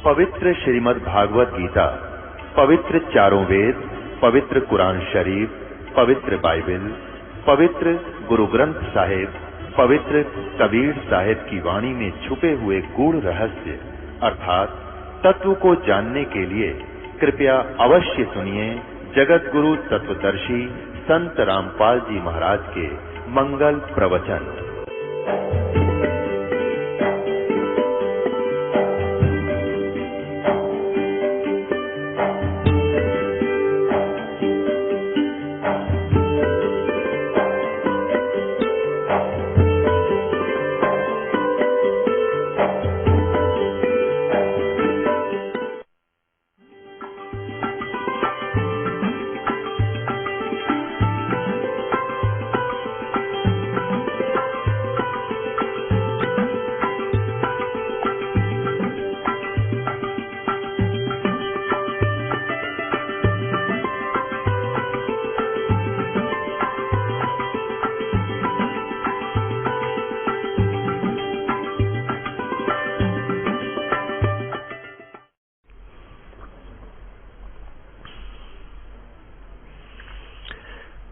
पवित्र श्रीमद् भागवत गीता, पवित्र चारों वेद, पवित्र कुरान शरीफ, पवित्र बाइबल, पवित्र गुरु ग्रंथ साहिब, पवित्र कबीर साहिब की वाणी में छुपे हुए गूढ़ रहस्य अर्थात तत्व को जानने के लिए कृपया अवश्य सुनिए जगत गुरु तत्वदर्शी संत रामपाल जी महाराज के मंगल प्रवचन।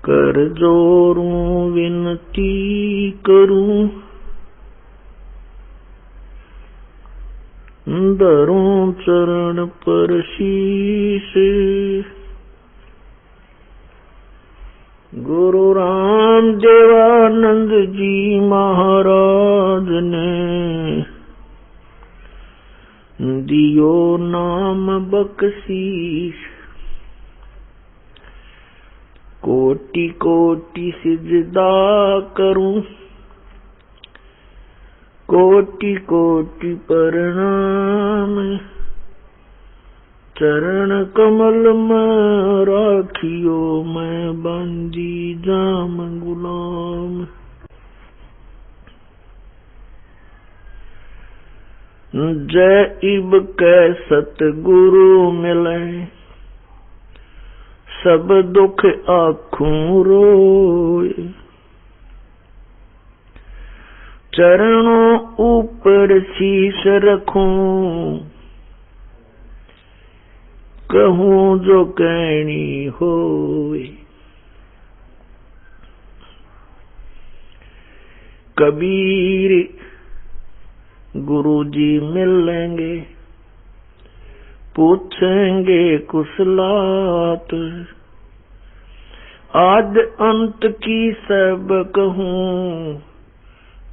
कर जोरूं विनती करूं, धरूं चरण पर शीश। गुरु राम देवानंद जी महाराज ने दियो नाम बख्शीश। कोटि कोटि सिजदा करूं, कोटि कोटि प्रणाम। चरण कमल में राखियो, मैं बंदी जाम गुलाम। जय इब कै सतगुरु मिले, सब दुख आँखों रोए। चरणों ऊपर शीश रखूं, कहूं जो कहनी होए। कबीर गुरु जी मिलेंगे, पूछेंगे कुशलात। आद अंत की सब कहूं,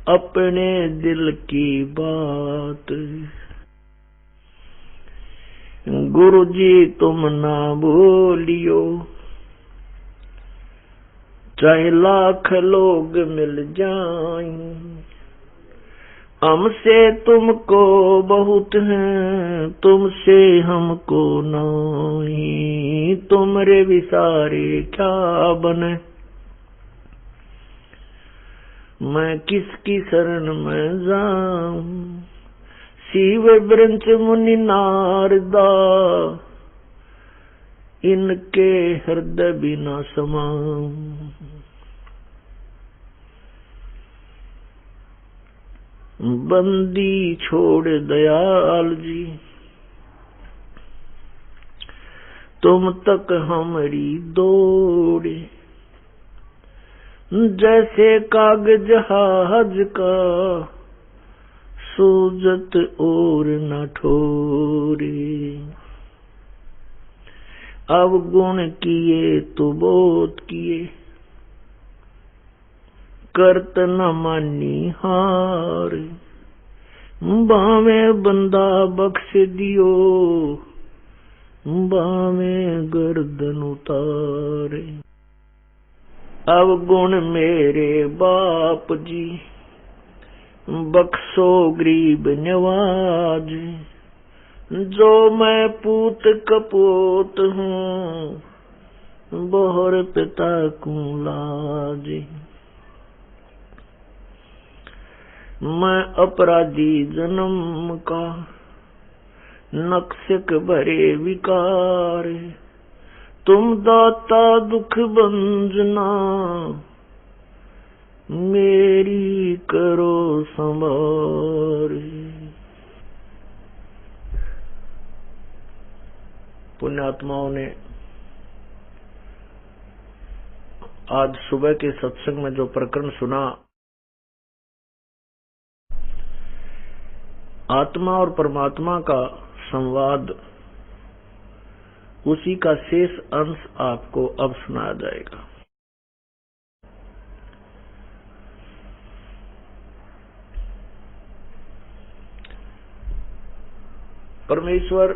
अपने दिल की बात। गुरु जी तुम ना भूलियो, चाहे लाख लोग मिल जाएं। हमसे तुमको बहुत हैं, तुमसे हमको नहीं। तुमरे विसारे क्या बने, मैं किसकी शरण में जाऊं। शिव वृंच मुनि नारदा, इनके हृदय बिना समाऊं। बंदी छोड़ दयाल जी, तुम तक हमारी दौड़े। जैसे कागज जहाज का, सूजत और न ठोरे। अवगुण किए तो बहुत किए, करत न मानी हार। बावे बंदा बख्श दियो, बावे गर्दन उतारे। अवगुण मेरे बाप जी, बख्शो गरीब नवाज। जो मैं पूत कपूत हूँ, बोहर पिता को लाज। मैं अपराधी जन्म का, नक्शक भरे विकार। तुम दाता दुख बंजना, मेरी करो संभार। पुण्यात्माओं ने आज सुबह के सत्संग में जो प्रकरण सुना, आत्मा और परमात्मा का संवाद, उसी का शेष अंश आपको अब सुनाया जाएगा। परमेश्वर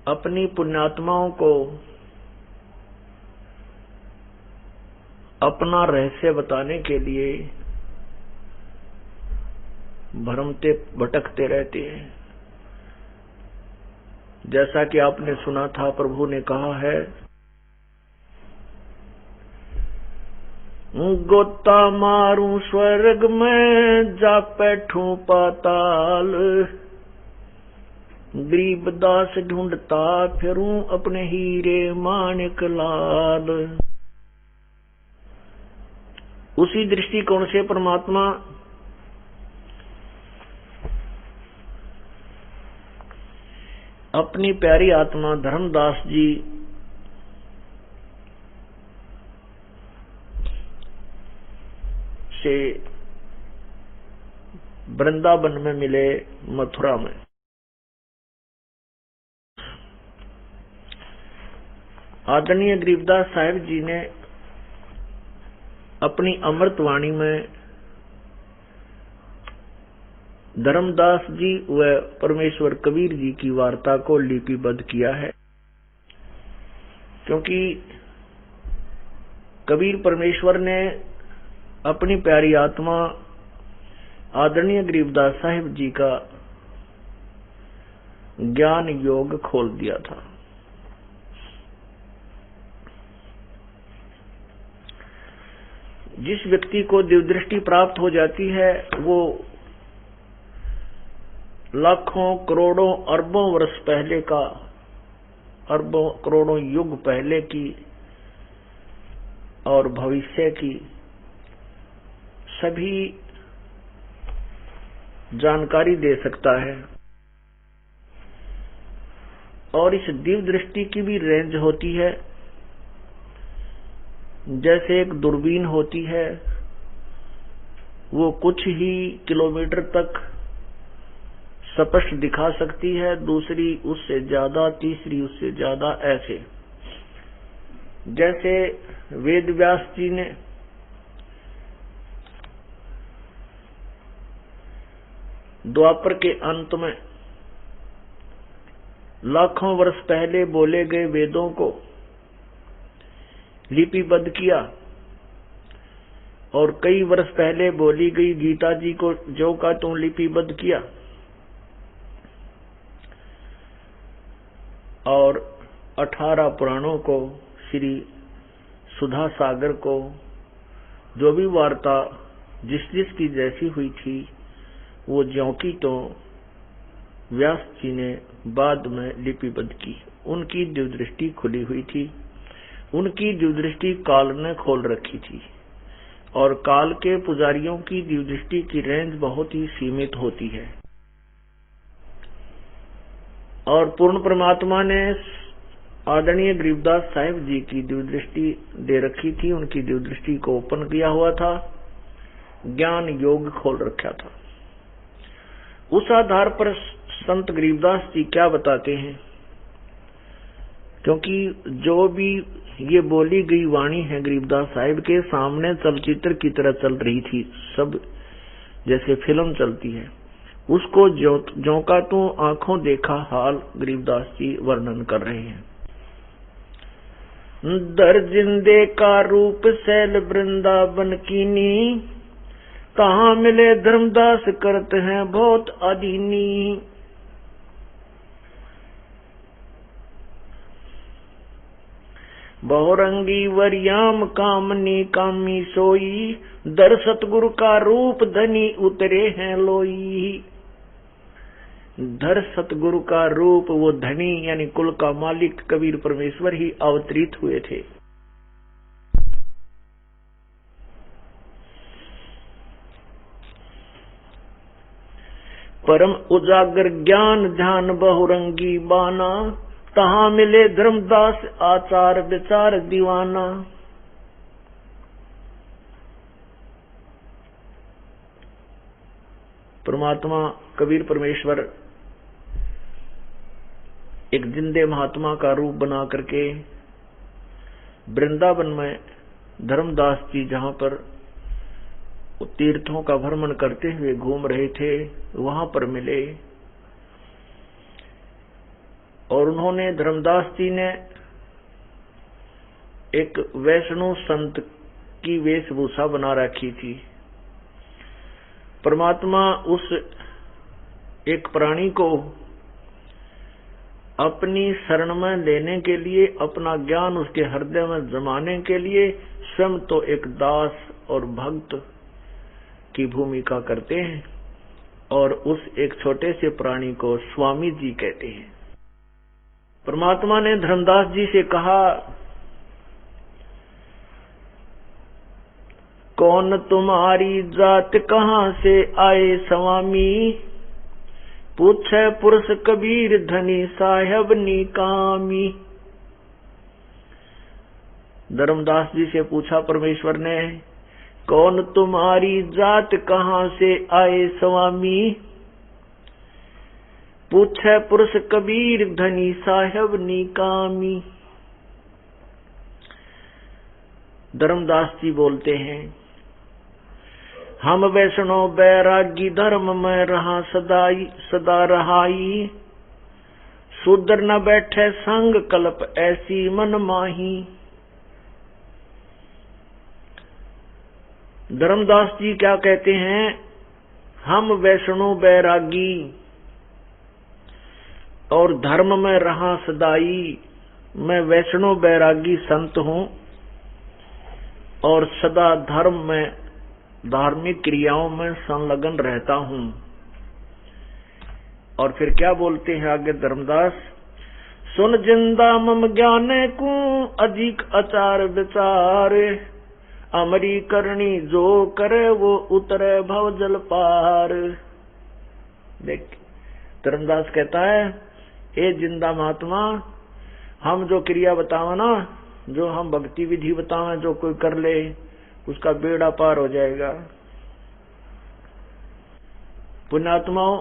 अपनी पुण्यात्माओं को अपना रहस्य बताने के लिए भ्रमते भटकते रहते हैं। जैसा कि आपने सुना था, प्रभु ने कहा है, गोता मारूं स्वर्ग में जा बैठूं पाताल, गरीब दास ढूंढता फिरूं अपने हीरे माणिक लाल। उसी दृष्टिकोण से परमात्मा अपनी प्यारी आत्मा धर्मदास जी से वृंदावन में मिले, मथुरा में। आदरणीय गरीबदास साहिब जी ने अपनी अमृतवाणी में धर्मदास जी व परमेश्वर कबीर जी की वार्ता को लिपिबद्ध किया है, क्योंकि कबीर परमेश्वर ने अपनी प्यारी आत्मा आदरणीय गरीबदास साहिब जी का ज्ञान योग खोल दिया था। जिस व्यक्ति को दिव्यदृष्टि प्राप्त हो जाती है, वो लाखों करोड़ों अरबों वर्ष पहले का, अरबों करोड़ों युग पहले की और भविष्य की सभी जानकारी दे सकता है। और इस दिव्य दृष्टि की भी रेंज होती है, जैसे एक दूरबीन होती है, वो कुछ ही किलोमीटर तक स्पष्ट दिखा सकती है, दूसरी उससे ज्यादा, तीसरी उससे ज्यादा, ऐसे। जैसे वेद व्यास जी ने द्वापर के अंत में लाखों वर्ष पहले बोले गए वेदों को लिपिबद्ध किया, और कई वर्ष पहले बोली गई गीता जी को जो का त्यों लिपिबद्ध किया, और 18 पुराणों को, श्री सुधा सागर को, जो भी वार्ता जिस जिसकी जैसी हुई थी, वो ज्यों की तो व्यास जी ने बाद में लिपिबद्ध की। उनकी दिव्यदृष्टि खुली हुई थी, उनकी दिव्यदृष्टि काल ने खोल रखी थी, और काल के पुजारियों की दिव्यदृष्टि की रेंज बहुत ही सीमित होती है। और पूर्ण परमात्मा ने आदरणीय गरीबदास साहिब जी की दिव्यदृष्टि दे रखी थी, उनकी दिव्यदृष्टि को ओपन किया हुआ था, ज्ञान योग खोल रखा था। उस आधार पर संत गरीबदास जी क्या बताते हैं, क्योंकि जो भी ये बोली गई वाणी है गरीबदास साहिब के सामने चलचित्र की तरह चल रही थी, सब जैसे फिल्म चलती है, उसको ज्यों का तो आंखों देखा हाल गरीबदास जी वर्णन कर रहे हैं। दर जिंदे का रूप सैल वृंदावन कीनी, कहाँ मिले धर्मदास करते हैं बहुत अधीनी। बहुरंगी वरियाम कामनी कामी सोई, दर सतगुरु का रूप धनी उतरे हैं लोई। धर सतगुरु का रूप, वो धनी यानी कुल का मालिक कबीर परमेश्वर ही अवतरित हुए थे। परम उजागर ज्ञान ध्यान बहुरंगी बाना, तहां मिले धर्मदास आचार विचार दीवाना। परमात्मा कबीर परमेश्वर एक जिंदे महात्मा का रूप बना करके वृंदावन में धर्मदास जी जहां पर तीर्थों का भ्रमण करते हुए घूम रहे थे वहां पर मिले, और उन्होंने धर्मदास जी ने एक वैष्णव संत की वेशभूषा बना रखी थी। परमात्मा उस एक प्राणी को अपनी शरण में लेने के लिए, अपना ज्ञान उसके हृदय में जमाने के लिए स्वयं तो एक दास और भक्त की भूमिका करते हैं, और उस एक छोटे से प्राणी को स्वामी जी कहते हैं। परमात्मा ने धर्मदास जी से कहा, कौन तुम्हारी जात कहां से आए स्वामी, पूछे पुरुष कबीर धनी साहेब निकामी। धर्मदास जी से पूछा परमेश्वर ने, कौन तुम्हारी जात कहां से आए स्वामी, पूछे पुरुष कबीर धनी साहेब निकामी। धर्मदास जी बोलते हैं, हम वैष्णव बैरागी धर्म में रहा सदा रहाई, शूद्र न बैठे संग कल्प ऐसी मन माही। धर्मदास जी क्या कहते हैं, हम वैष्णव बैरागी और धर्म में रहा सदाई, मैं वैष्णव बैरागी संत हूं और सदा धर्म में धार्मिक क्रियाओं में संलग्न रहता हूं। और फिर क्या बोलते हैं आगे धर्मदास, सुन जिंदा मम ज्ञाने को अधिक आचार विचार, अमरी करनी जो करे वो उतरे भव जल पार। देख धर्मदास कहता है, ए जिंदा महात्मा, हम जो क्रिया बतावा ना, जो हम भक्ति विधि बतावा, जो कोई कर ले उसका बेड़ा पार हो जाएगा। पुण्यात्माओं,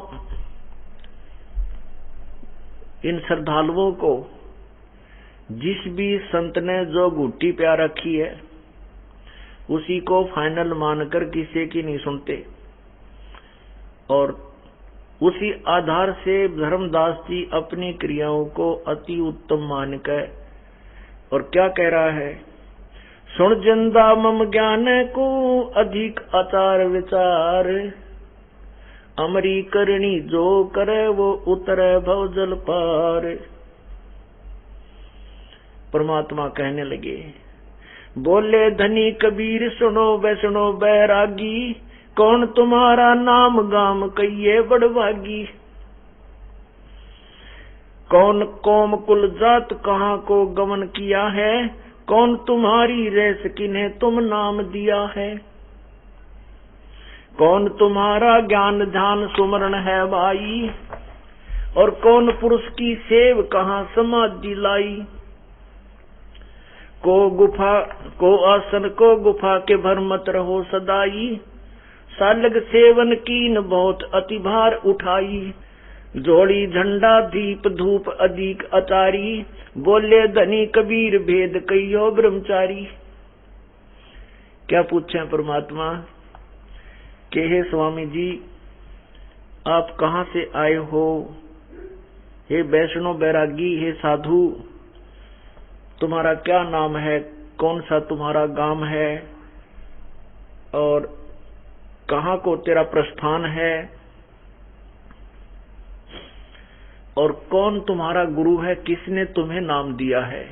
इन श्रद्धालुओं को जिस भी संत ने जो घुट्टी प्यार रखी है उसी को फाइनल मानकर किसी की नहीं सुनते, और उसी आधार से धर्मदास जी अपनी क्रियाओं को अति उत्तम मानकर और क्या कह रहा है, सुन जिंदा मम ज्ञान को अधिक आचार विचार, अमरी करनी जो करे वो उतरे भव जल पार। परमात्मा कहने लगे, बोले धनी कबीर सुनो वैष्णो बैरागी, कौन तुम्हारा नाम गाम कहिए बड़भागी। कौन कौम कुल जात कहाँ को गमन किया है, कौन तुम्हारी रेस किन्हें तुम नाम दिया है। कौन तुम्हारा ज्ञान ध्यान सुमरण है भाई, और कौन पुरुष की सेव कहाँ समाधि लाई। को गुफा को आसन को गुफा के भर मत रहो सदाई, सालग सेवन कीन बहुत अति भार उठाई। जोड़ी झंडा दीप धूप अधिक अचारी, बोले धनी कबीर भेद कहियो ब्रह्मचारी। क्या पूछे परमात्मा के हे स्वामी जी, आप कहाँ से आए हो। हे वैष्णव बैरागी, हे साधु, तुम्हारा क्या नाम है, कौन सा तुम्हारा गांव है, और कहाँ को तेरा प्रस्थान है, और कौन तुम्हारा गुरु है, किसने तुम्हें नाम दिया है,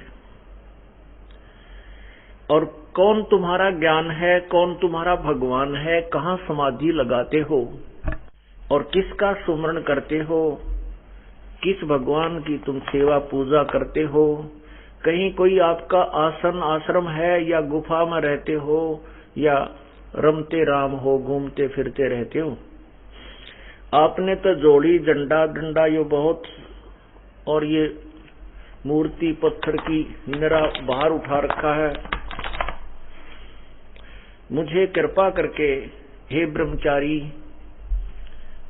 और कौन तुम्हारा ज्ञान है, कौन तुम्हारा भगवान है, कहाँ समाधि लगाते हो और किसका सुमरण करते हो, किस भगवान की तुम सेवा पूजा करते हो। कहीं कोई आपका आसन आश्रम है, या गुफा में रहते हो, या रमते राम हो, घूमते फिरते रहते हो। आपने तो जोड़ी झंडा डंडा यो बहुत, और ये मूर्ति पत्थर की मेरा बाहर उठा रखा है। मुझे कृपा करके हे ब्रह्मचारी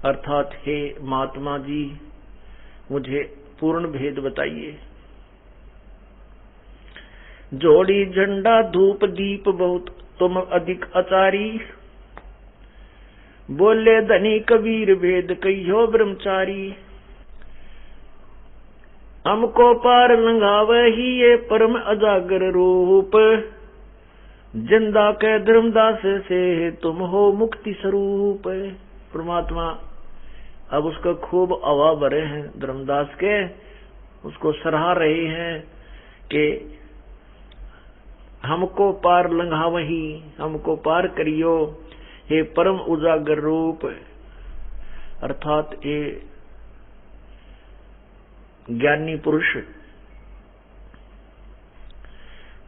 अर्थात हे महात्मा जी, मुझे पूर्ण भेद बताइए। जोड़ी झंडा धूप दीप बहुत तुम अधिक आचारी, बोले धनी कबीर भेद कहियो ब्रह्मचारी। हमको पार लंघावे ही ये परम अजागर रूप, जिंदा के धर्मदास से तुम हो मुक्ति स्वरूप। परमात्मा अब उसका खूब हवा भरे हैं धर्मदास के, उसको सराह रहे हैं कि हमको पार लंघावही, हमको पार करियो हे परम उजागर रूप, अर्थात ये ज्ञानी पुरुष,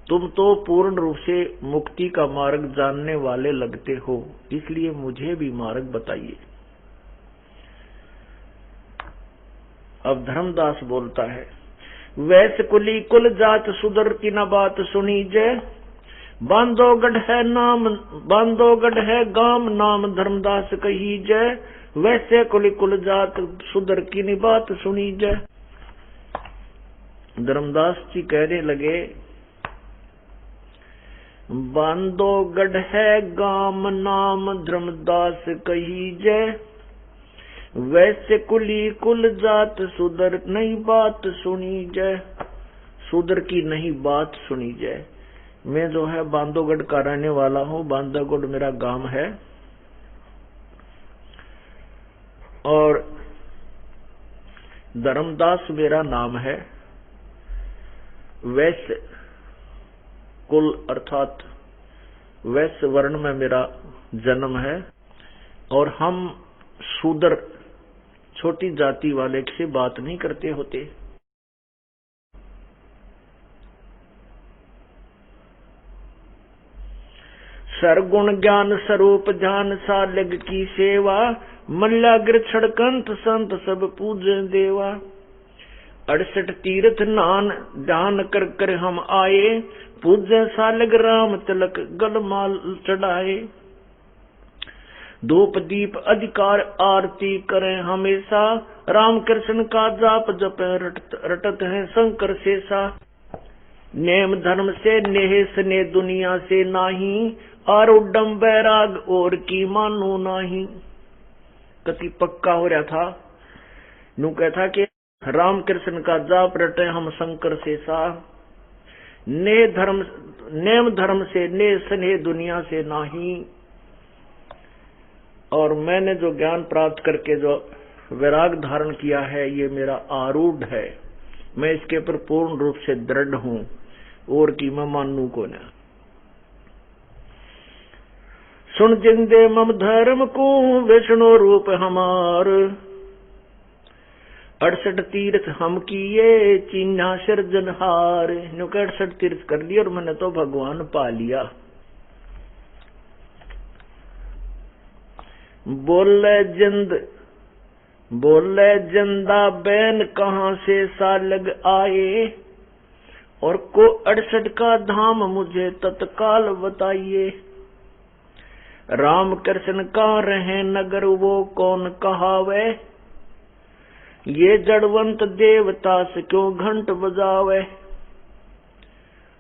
तुम तो पूर्ण रूप से मुक्ति का मार्ग जानने वाले लगते हो, इसलिए मुझे भी मार्ग बताइए। अब धर्मदास बोलता है, वैसे कुली कुल जात सुधर की न बात सुनी जय, बांधोगढ़ है नाम बांधोगढ़ है गाम नाम धर्मदास कही जय, वैसे कुली कुल जात सुधर की न बात सुनी जय। धर्मदास जी कहने लगे, बांधोगढ़ है गाम नाम धर्मदास कही जय, वैसे कुली कुल जात सुधर नहीं बात सुनी जय। सुधर की नहीं बात सुनी जय। मैं जो है बांधोगढ़ का रहने वाला हूँ, बांधोगढ़ मेरा गांव है, और धर्मदास मेरा नाम है। वैश्य कुल अर्थात वैश्य वर्ण में मेरा जन्म है, और हम शूद्र छोटी जाति वाले से बात नहीं करते होते। सरगुण ज्ञान स्वरूप ध्यान सालग की सेवा, मल्लाग्र छड़कंत संत सब पूजन देवा। 68 तीर्थ नान ध्यान कर कर हम आए, पूजे सालग राम तिलक गलमाल चढ़ाए। धूप दीप अधिकार आरती करें हमेशा, राम कृष्ण का जाप जप रटत है शंकर शेषा। नेम धर्म से नेह स्ने दुनिया से नाही, आरुडम बैराग और की मानो नाही। कति पक्का हो रहा था, नू कहता कि राम कृष्ण का जाप रटे हम शंकर शेषा। नेम धर्म से ने स्नेह दुनिया से नाही, और मैंने जो ज्ञान प्राप्त करके जो वैराग धारण किया है ये मेरा आरूढ़ है, मैं इसके पर पूर्ण रूप से दृढ़ हूं, और की मैं मानू को न। सुन जिंदे मम धर्म को विष्णु रूप हमार, 68 तीर्थ हम किए चिन्हा सिरजनहार। 68 तीर्थ कर लिए और मैंने तो भगवान पा लिया। बोले जिंदा बैन कहाँ से सालग आए, और को 68 का धाम मुझे तत्काल बताइए। राम कृष्ण का रहे नगर वो कौन कहावे, ये जड़वंत देवता से क्यों घंट बजावे।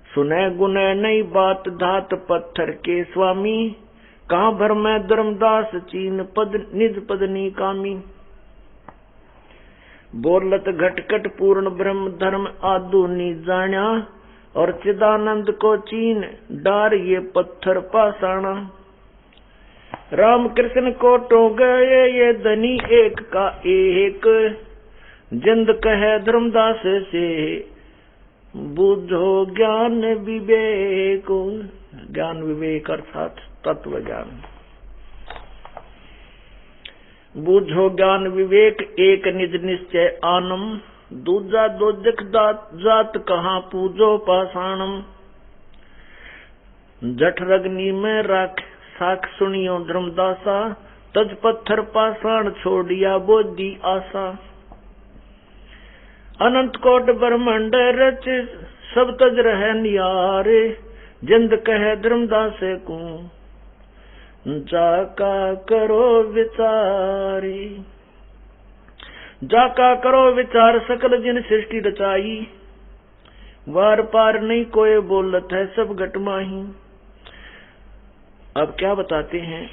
सुने गुने नई बात धात पत्थर के स्वामी, कहाँ भर में धर्मदास चीन पद निज पदनी कामी। बोलत घटकट पूर्ण ब्रह्म धर्म आदुनी जाना, और चिदानंद को चीन डार ये पत्थर पाषाणा। राम कृष्ण को टो गए ये धनी एक का एक, जिंद कहे धर्मदास से बुझो ज्ञान विवेक। ज्ञान विवेक अर्थात तत्व ज्ञान। बुझो ज्ञान विवेक एक निज निश्चय आनम, दूजा दो दिख जात कहाँ पूजो पाषाणम। जठ रग्नि में राख साख सुनियो धर्मदासा, तज पत्थर पाषाण छोड़िया बोधी आशा। अनंत कोट ब्रह्मांड रच सब तज रह नियारे। जिंद कह धर्मदास को जाका करो विचारी। जाका करो विचार सकल जिन सृष्टि रचाई। वार पार नहीं कोई बोलत है सब घट माही। अब क्या बताते हैं,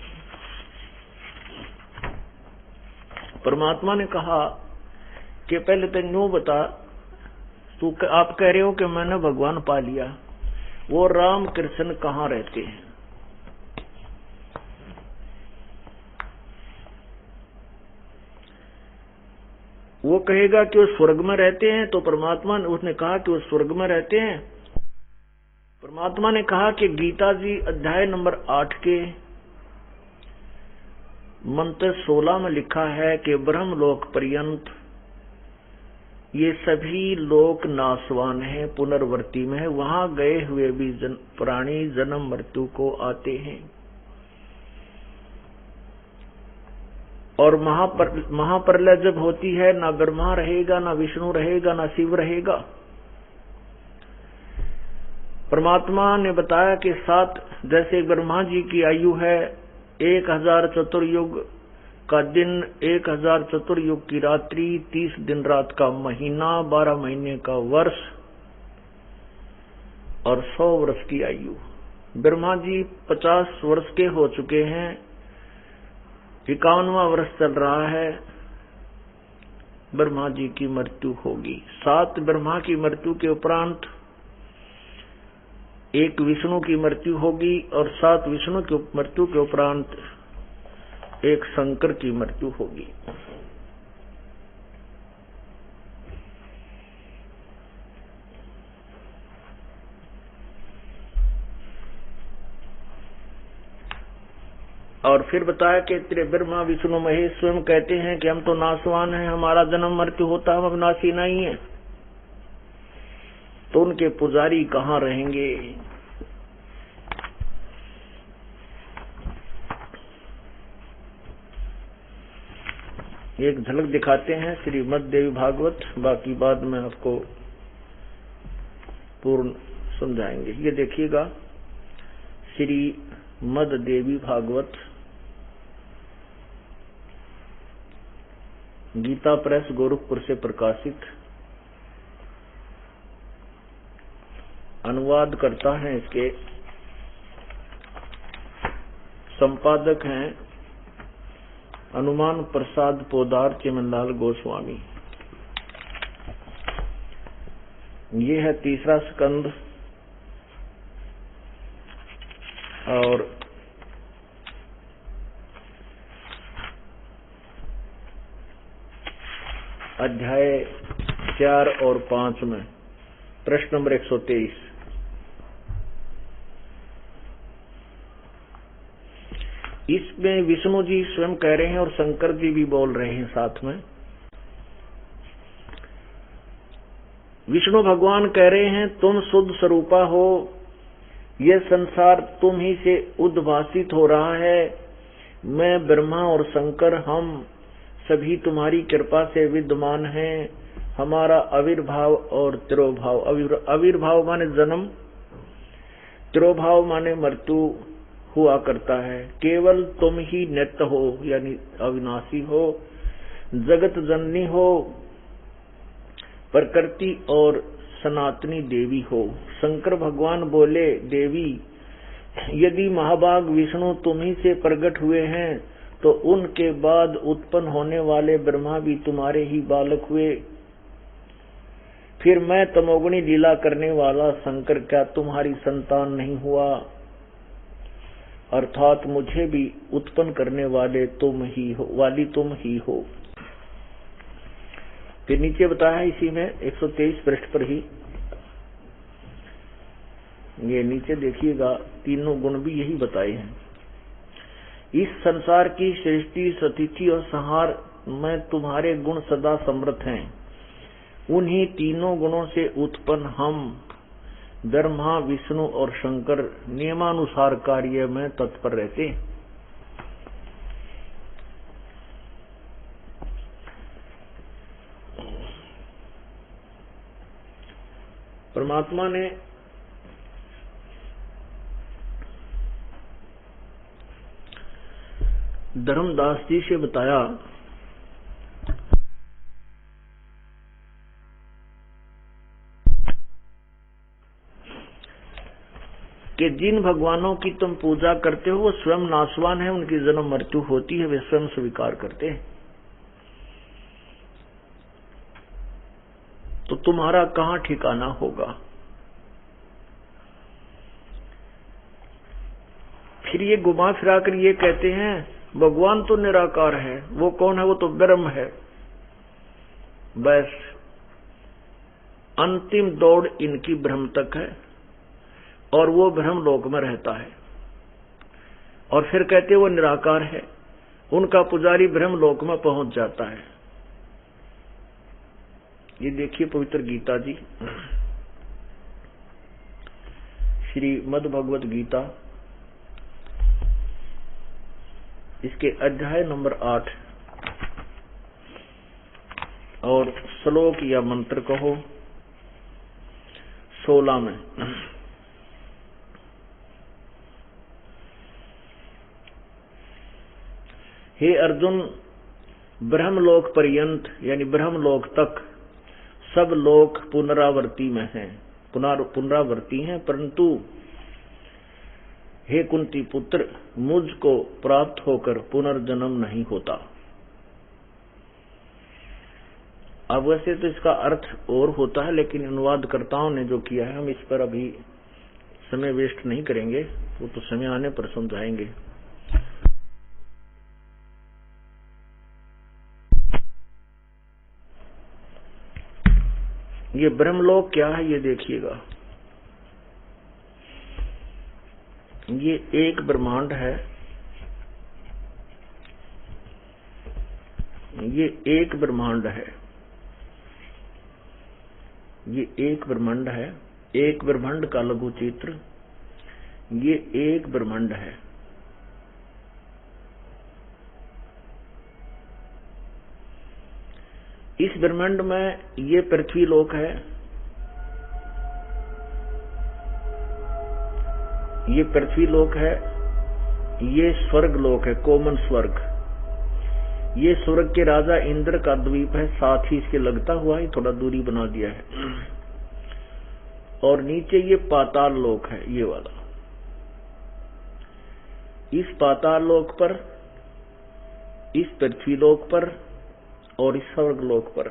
परमात्मा ने कहा कि पहले तो यूं बता, तू आप कह रहे हो कि मैंने भगवान पा लिया, वो राम कृष्ण कहाँ रहते हैं? वो कहेगा कि वो स्वर्ग में रहते हैं, तो परमात्मा ने उसने कहा कि वो स्वर्ग में रहते हैं। परमात्मा ने कहा कि गीता जी अध्याय नंबर 8 के मंत्र 16 में लिखा है कि ब्रह्मलोक पर्यंत ये सभी लोक नाशवान हैं, पुनर्वर्ती में है, वहां गए हुए भी प्राणी जन्म मृत्यु को आते हैं। और महाप्रलय जब होती है, ना ब्रह्मा रहेगा, ना विष्णु रहेगा, ना शिव रहेगा। परमात्मा ने बताया कि 7 जैसे ब्रह्मा जी की आयु है 1000 चतुर्युग का दिन, 1000 चतुर्युग की रात्रि, 30 दिन रात का महीना, 12 महीने का वर्ष और 100 वर्ष की आयु। ब्रह्मा जी 50 वर्ष के हो चुके हैं, 51वां वर्ष चल रहा है, ब्रह्मा जी की मृत्यु होगी। 7 ब्रह्मा की मृत्यु के उपरांत 1 विष्णु की मृत्यु होगी और 7 विष्णु की मृत्यु के उपरांत 1 शंकर की मृत्यु होगी। और फिर बताया कि तेरे ब्रह्मा विष्णु महेश स्वयं कहते हैं कि हम तो नाशवान हैं, हमारा जन्म मृत्यु होता है, हम अविनाशी नहीं है। तो उनके पुजारी कहाँ रहेंगे? एक झलक दिखाते हैं श्रीमद् देवी भागवत, बाकी बाद में आपको पूर्ण समझाएंगे। ये देखिएगा श्रीमद् देवी भागवत, गीता प्रेस गोरखपुर से प्रकाशित। अनुवाद करता है, इसके संपादक हैं हनुमान प्रसाद पोदार चिमनलाल गोस्वामी। ये है 3रा स्कंद और अध्याय 4 और 5 में प्रश्न नंबर 123। इसमें विष्णु जी स्वयं कह रहे हैं और शंकर जी भी बोल रहे हैं साथ में। विष्णु भगवान कह रहे हैं, तुम शुद्ध स्वरूपा हो, यह संसार तुम ही से उद्भासित हो रहा है। मैं ब्रह्मा और शंकर हम सभी तुम्हारी कृपा से विद्यमान हैं। हमारा आविर्भाव और तिरोभाव, आविर्भाव माने जन्म, तिरोभाव माने मृत्यु हुआ करता है। केवल तुम ही नित्य हो, यानी अविनाशी हो, जगत जननी हो, प्रकृति और सनातनी देवी हो। शंकर भगवान बोले, देवी यदि महाभाग विष्णु तुम ही से प्रकट हुए हैं तो उनके बाद उत्पन्न होने वाले ब्रह्मा भी तुम्हारे ही बालक हुए। फिर मैं तमोगुणी लीला करने वाला शंकर क्या तुम्हारी संतान नहीं हुआ? अर्थात मुझे भी उत्पन्न करने वाले तुम ही हो, वाली तुम ही हो। फिर नीचे बताया है इसी में 123 पृष्ठ पर ही, ये नीचे देखिएगा, तीनों गुण भी यही बताए हैं। इस संसार की सृष्टि, स्थिति और संहार में तुम्हारे गुण सदा समृद्ध हैं। उन्हीं तीनों गुणों से उत्पन्न हम ब्रह्मा, विष्णु और शंकर नियमानुसार कार्य में तत्पर रहते हैं। परमात्मा ने धर्मदास जी से बताया कि जिन भगवानों की तुम पूजा करते हो वो स्वयं नाशवान है, उनकी जन्म मृत्यु होती है, वे स्वयं स्वीकार करते हैं, तो तुम्हारा कहां ठिकाना होगा। फिर ये घुमा फिरा कर ये कहते हैं भगवान तो निराकार है, वो कौन है, वो तो ब्रह्म है। बस अंतिम दौड़ इनकी ब्रह्म तक है और वो ब्रह्म लोक में रहता है, और फिर कहते वो निराकार है, उनका पुजारी ब्रह्म लोक में पहुंच जाता है। ये देखिए पवित्र गीता जी, श्री मद् भगवत गीता, इसके अध्याय नंबर 8 और श्लोक या मंत्र कहो 16 में। हे अर्जुन, ब्रह्मलोक पर्यंत यानी ब्रह्मलोक तक सब लोक पुनरावर्ती में हैं, पुनरावर्ती हैं, परंतु हे कुंती पुत्र, मुझको प्राप्त होकर पुनर्जन्म नहीं होता। अब वैसे तो इसका अर्थ और होता है, लेकिन अनुवादकर्ताओं ने जो किया है हम इस पर अभी समय वेस्ट नहीं करेंगे, वो तो समय आने पर समझाएंगे। ये ब्रह्मलोक क्या है ये देखिएगा। ये एक ब्रह्मांड है, ये एक ब्रह्मांड है, ये एक ब्रह्मांड है, एक ब्रह्मांड का लघु चित्र, ये एक ब्रह्मांड है। इस ब्रह्मांड में ये पृथ्वी लोक है, ये पृथ्वी लोक है, ये स्वर्ग लोक है, कोमन स्वर्ग, ये स्वर्ग के राजा इंद्र का द्वीप है, साथ ही इसके लगता हुआ ही थोड़ा दूरी बना दिया है, और नीचे ये पाताल लोक है, ये वाला। इस पाताल लोक पर, इस पृथ्वी लोक पर और इस स्वर्ग लोक पर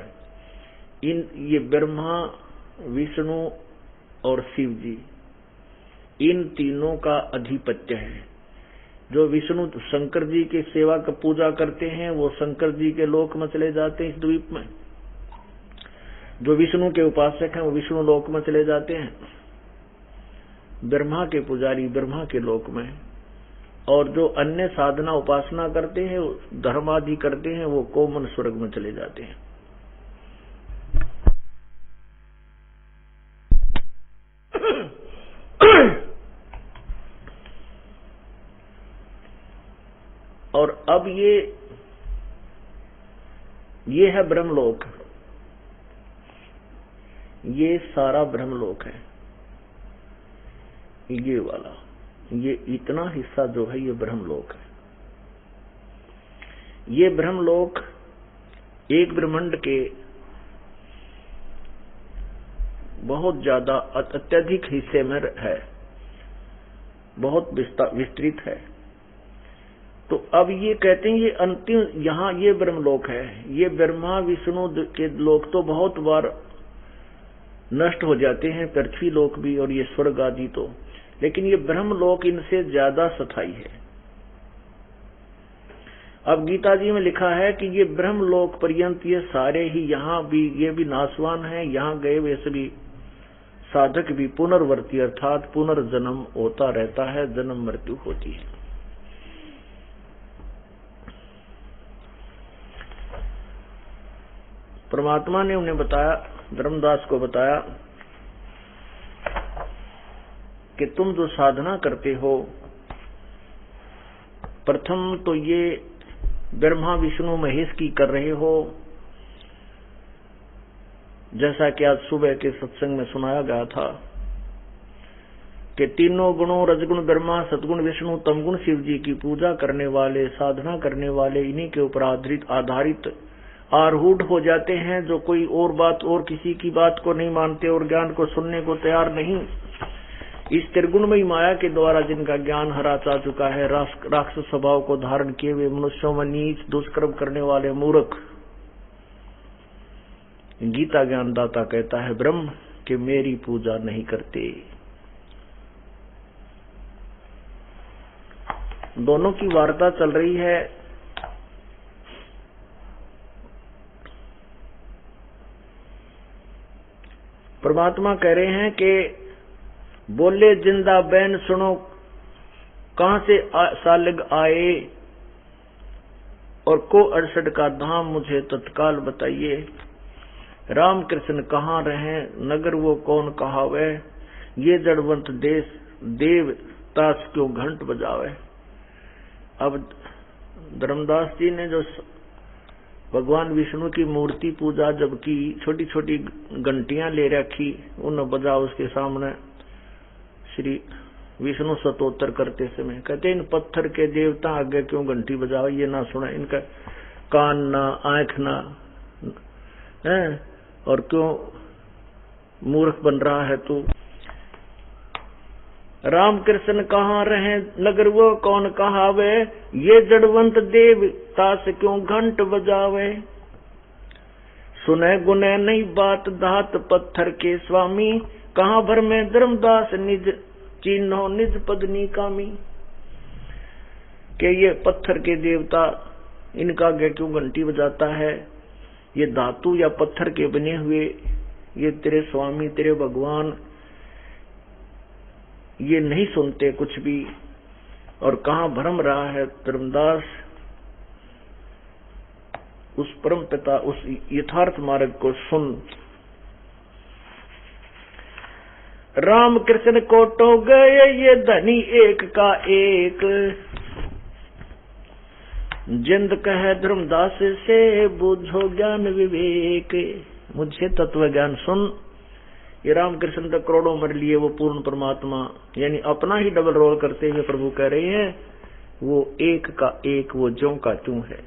ये ब्रह्मा, विष्णु और शिव जी, इन तीनों का अधिपत्य है। जो विष्णु शंकर जी की सेवा का पूजा करते हैं वो शंकर जी के लोक में चले जाते हैं, इस द्वीप में। जो विष्णु के उपासक हैं वो विष्णु लोक में चले जाते हैं, ब्रह्मा के पुजारी ब्रह्मा के लोक में, और जो अन्य साधना उपासना करते हैं, धर्म आदि करते हैं, वो कोमन स्वर्ग में चले जाते हैं। और अब ये है ब्रह्मलोक, ये सारा ब्रह्मलोक है, ये वाला, ये इतना हिस्सा जो है ये ब्रह्मलोक है। ये ब्रह्मलोक एक ब्रह्मांड के बहुत ज्यादा अत्यधिक हिस्से में है, बहुत विस्तृत है। तो अब ये कहते हैं ये अंतिम, यहाँ ये ब्रह्मलोक है, ये ब्रह्मा विष्णु के लोक तो बहुत बार नष्ट हो जाते हैं, पृथ्वी लोक भी और ये स्वर्ग आदि तो, लेकिन ये ब्रह्मलोक इनसे ज्यादा स्थायी है। अब गीता जी में लिखा है कि ये ब्रह्मलोक पर्यंत ये सारे ही यहाँ भी, ये भी नाशवान है, यहाँ गए हुए सभी साधक भी पुनर्वर्ती अर्थात पुनर्जन्म होता रहता है, जन्म मृत्यु होती है। परमात्मा ने उन्हें बताया, धर्मदास को बताया कि तुम जो साधना करते हो, प्रथम तो ये ब्रह्मा विष्णु महेश की कर रहे हो, जैसा कि आज सुबह के सत्संग में सुनाया गया था कि तीनों गुणों रजगुण ब्रह्मा, सतगुण विष्णु, तमगुण शिव जी की पूजा करने वाले, साधना करने वाले इन्हीं के ऊपर आधारित आरूढ़ हो जाते हैं, जो कोई और बात और किसी की बात को नहीं मानते और ज्ञान को सुनने को तैयार नहीं। इस त्रिगुणमयी माया के द्वारा जिनका ज्ञान हरा जा चुका है, राक्षस स्वभाव को धारण किए हुए मनुष्यों में नीच दुष्कर्म करने वाले मूर्ख, गीता ज्ञानदाता कहता है ब्रह्म कि मेरी पूजा नहीं करते। दोनों की वार्ता चल रही है। परमात्मा कह रहे हैं कि बोले जिंदा बैन सुनो, कहां से सालिग आए और को 68 का धाम मुझे तत्काल बताइए। राम कृष्ण कहाँ रहे, नगर वो कौन कहावे, ये जड़वंत देश देव ताश क्यों घंट बजावे। अब धर्मदास जी ने जो भगवान विष्णु की मूर्ति पूजा जब की, छोटी छोटी घंटियां ले रखी, उन बजा उसके सामने श्री विष्णु स्तोत्र करते समय कहते इन पत्थर के देवता आगे क्यों घंटी बजाओ, ये ना सुना, इनका कान ना आंख ना है, और क्यों मूर्ख बन रहा है तू। राम कृष्ण कहाँ रहे, नगर वो कौन कहावे, ये जड़वंत देव ताश क्यों घंट बजावे। सुने गुने नहीं बात धात पत्थर के स्वामी, कहाँ भर में धर्मदास निज चिन्हो निज पदनी कामी। कि ये पत्थर के देवता इनका आगे क्यों घंटी बजाता है, ये धातु या पत्थर के बने हुए ये तेरे स्वामी तेरे भगवान ये नहीं सुनते कुछ भी, और कहाँ भ्रम रहा है धर्मदास। उस परम पिता उस यथार्थ मार्ग को सुन। राम कृष्ण कोटो गए ये धनी एक का एक, जिंद कहे धर्मदास से बुझो ज्ञान विवेक। मुझे तत्व ज्ञान सुन। ये रामकृष्ण तक करोड़ों मर लिए, वो पूर्ण परमात्मा यानी अपना ही डबल रोल करते हुए प्रभु कह रहे हैं वो एक का एक, वो ज्यों का त्यों है।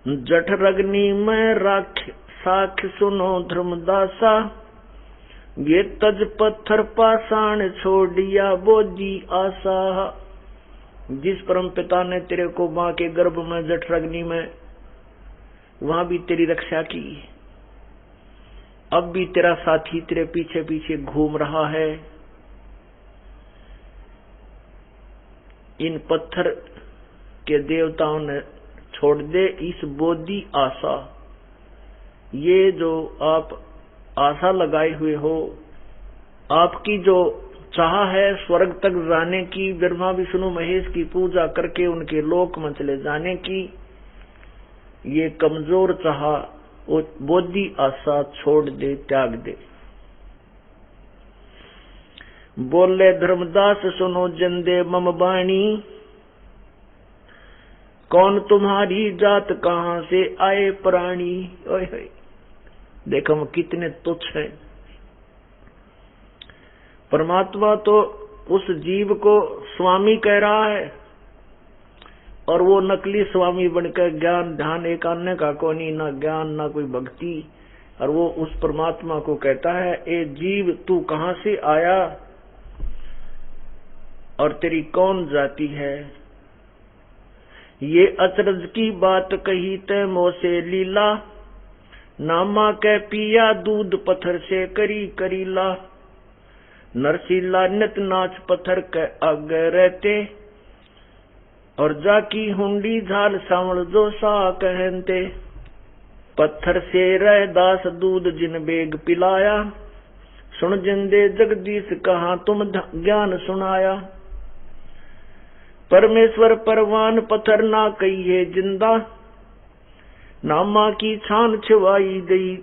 जठरग्नि में राख साख सुनो धर्मदासा, ये तज पत्थर पाषाण छोड़िया बोझी आशा। जिस परम पिता ने तेरे को मां के गर्भ में जठरग्नि में वहां भी तेरी रक्षा की, अब भी तेरा साथी तेरे पीछे पीछे घूम रहा है। इन पत्थर के देवताओं ने छोड़ दे इस बोधी आशा। ये जो आप आशा लगाए हुए हो, आपकी जो चाह है स्वर्ग तक जाने की, ब्रह्मा विष्णु महेश की पूजा करके उनके लोक में चले जाने की, ये कमजोर चाह बोधी आशा छोड़ दे, त्याग दे। बोले धर्मदास सुनो जिंदे मम बाणी, कौन तुम्हारी जात कहां से आए प्राणी। ओए होए, देखो हम कितने तुच्छ हैं। परमात्मा तो उस जीव को स्वामी कह रहा है और वो नकली स्वामी बनकर ज्ञान ध्यान एक अन्य का कोनी, ना ज्ञान ना कोई भक्ति, और वो उस परमात्मा को कहता है ए जीव तू कहां से आया और तेरी कौन जाति है। ये अचरज की बात कही तै मोसे लीला, नामा के पिया दूध पत्थर से करी करीला। नरसीला नित नाच पत्थर के आगे रहते, और जाकी हुंडी झाल सांवल जो सा कहते। पत्थर से रह दास दूध जिन बेग पिलाया, सुन जिंदे जगदीश कहाँ तुम ज्ञान सुनाया। परमेश्वर परवान पत्थर ना कहिए जिंदा, नामा की छान छिवाई गई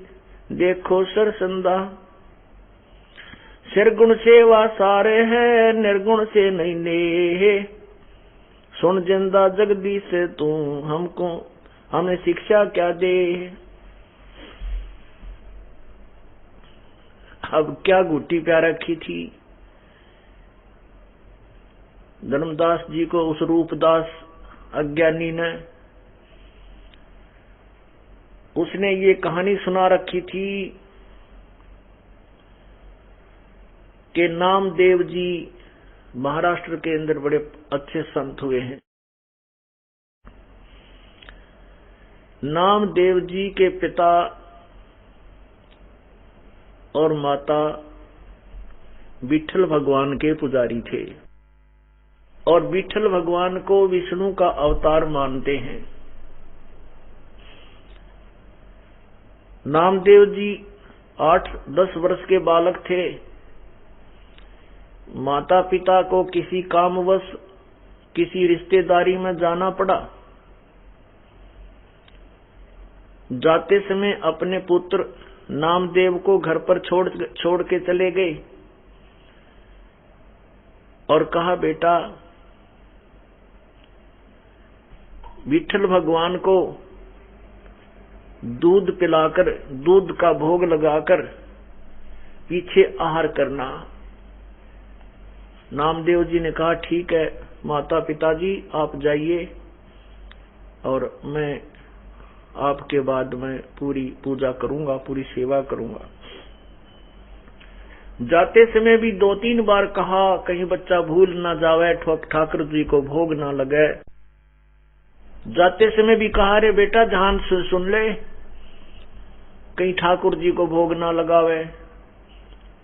देखो सरसंदा। निर्गुण सेवा सारे है, निर्गुण से नहीं ने। सुन जिंदा जगदीश तू हमको हमें शिक्षा क्या दे। अब क्या गुट्टी प्यार रखी थी धर्मदास जी को उस रूपदास अज्ञानी ने। उसने ये कहानी सुना रखी थी कि नामदेव जी महाराष्ट्र के अंदर बड़े अच्छे संत हुए हैं। नामदेव जी के पिता और माता विठल भगवान के पुजारी थे और विठल भगवान को विष्णु का अवतार मानते हैं। नामदेव जी 8-10 वर्ष के बालक थे। माता पिता को किसी कामवश किसी रिश्तेदारी में जाना पड़ा। जाते समय अपने पुत्र नामदेव को घर पर छोड़ के चले गए और कहा, बेटा विठल भगवान को दूध पिलाकर दूध का भोग लगाकर पीछे आहार करना। नामदेव जी ने कहा, ठीक है माता पिताजी आप जाइए और मैं आपके बाद में पूरी पूजा करूंगा, पूरी सेवा करूंगा। जाते समय भी 2-3 बार कहा कहीं बच्चा भूल ना जावे, ठाकुर जी को भोग ना लगे। जाते समय भी कहा, रे बेटा ध्यान से सुन ले, कहीं ठाकुर जी को भोग ना लगावे।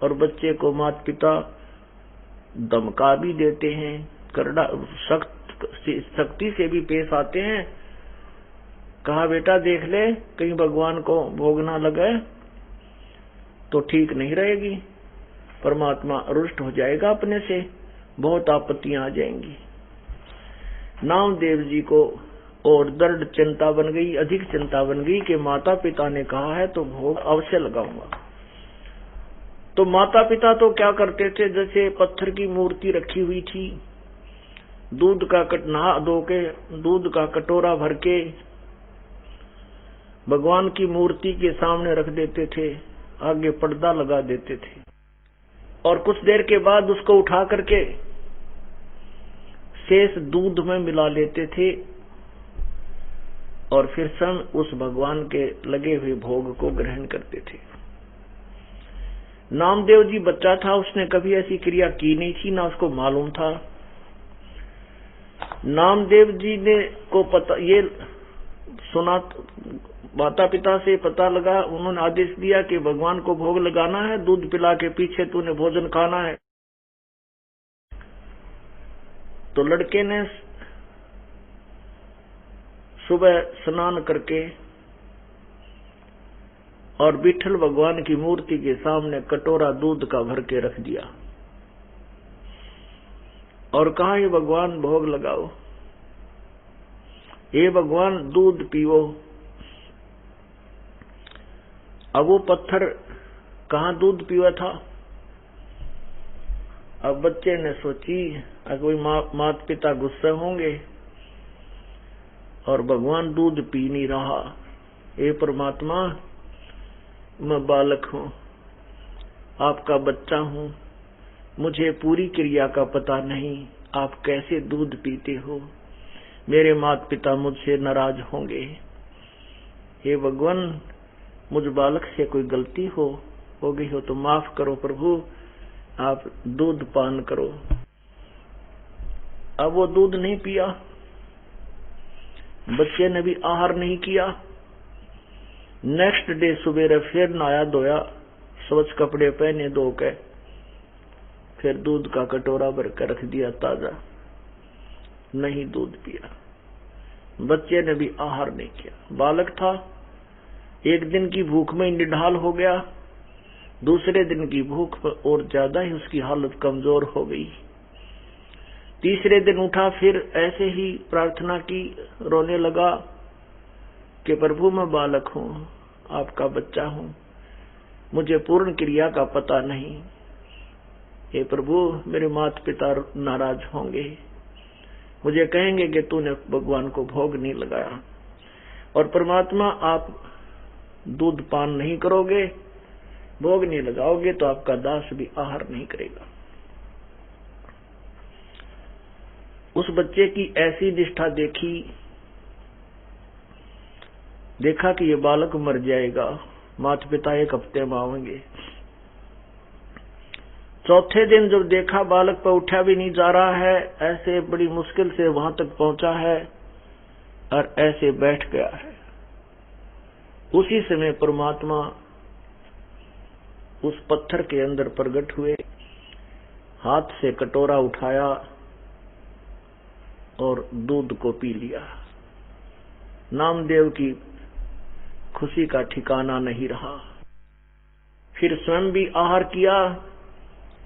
और बच्चे को माता पिता धमका भी देते हैं, करड़ा सख्ती से भी पेश आते हैं। कहा, बेटा देख ले कहीं भगवान को भोग ना लगे तो ठीक नहीं रहेगी, परमात्मा रुष्ट हो जाएगा अपने से, बहुत आपत्तियां आ जाएंगी। नामदेव जी को और दर्द चिंता बन गई, अधिक चिंता बन गई कि माता पिता ने कहा है तो भोग अवश्य लगाऊंगा। तो माता पिता तो क्या करते थे, जैसे पत्थर की मूर्ति रखी हुई थी, दूध का नहा धो के दूध का कटोरा भर के भगवान की मूर्ति के सामने रख देते थे, आगे पर्दा लगा देते थे और कुछ देर के बाद उसको उठा करके शेष दूध में मिला लेते थे और फिर स्वयं उस भगवान के लगे हुए भोग को ग्रहण करते थे। नामदेव जी बच्चा था, उसने कभी ऐसी क्रिया की नहीं थी, ना उसको मालूम था। नामदेव जी ने को पता ये सुना, माता पिता से पता लगा, उन्होंने आदेश दिया कि भगवान को भोग लगाना है, दूध पिला के पीछे तूने भोजन खाना है। तो लड़के ने सुबह स्नान करके और विठल भगवान की मूर्ति के सामने कटोरा दूध का भर के रख दिया और कहा, ये भगवान भोग लगाओ, ये भगवान दूध पियो। अब वो पत्थर कहाँ दूध पिया था। अब बच्चे ने सोची अगर कोई माता पिता गुस्से होंगे और भगवान दूध पी नहीं रहा, हे परमात्मा मैं बालक हूं, आपका बच्चा हूं, मुझे पूरी क्रिया का पता नहीं, आप कैसे दूध पीते हो, मेरे माता पिता मुझसे नाराज होंगे। हे भगवान मुझ बालक से कोई गलती हो गई हो तो माफ करो प्रभु, आप दूध पान करो। अब वो दूध नहीं पिया, बच्चे ने भी आहार नहीं किया। नेक्स्ट डे सुबह फिर नहाया धोया, स्वच्छ कपड़े पहने धो के फिर दूध का कटोरा भर कर रख दिया ताजा, नहीं दूध पिया। बच्चे ने भी आहार नहीं किया। बालक था, एक दिन की भूख में निढाल हो गया, दूसरे दिन की भूख और ज्यादा ही उसकी हालत कमजोर हो गई। तीसरे दिन उठा, फिर ऐसे ही प्रार्थना की, रोने लगा कि प्रभु मैं बालक हूं, आपका बच्चा हूं, मुझे पूर्ण क्रिया का पता नहीं, हे प्रभु मेरे माता पिता नाराज होंगे, मुझे कहेंगे कि तूने भगवान को भोग नहीं लगाया। और परमात्मा आप दूध पान नहीं करोगे, भोग नहीं लगाओगे तो आपका दास भी आहार नहीं करेगा। उस बच्चे की ऐसी निष्ठा देखा कि ये बालक मर जाएगा। माता पिता 1 हफ्ते में आवेंगे। चौथे दिन जब देखा बालक पर उठा भी नहीं जा रहा है, ऐसे बड़ी मुश्किल से वहां तक पहुंचा है और ऐसे बैठ गया है, उसी समय परमात्मा उस पत्थर के अंदर प्रकट हुए, हाथ से कटोरा उठाया और दूध को पी लिया। नामदेव की खुशी का ठिकाना नहीं रहा। फिर स्वयं भी आहार किया।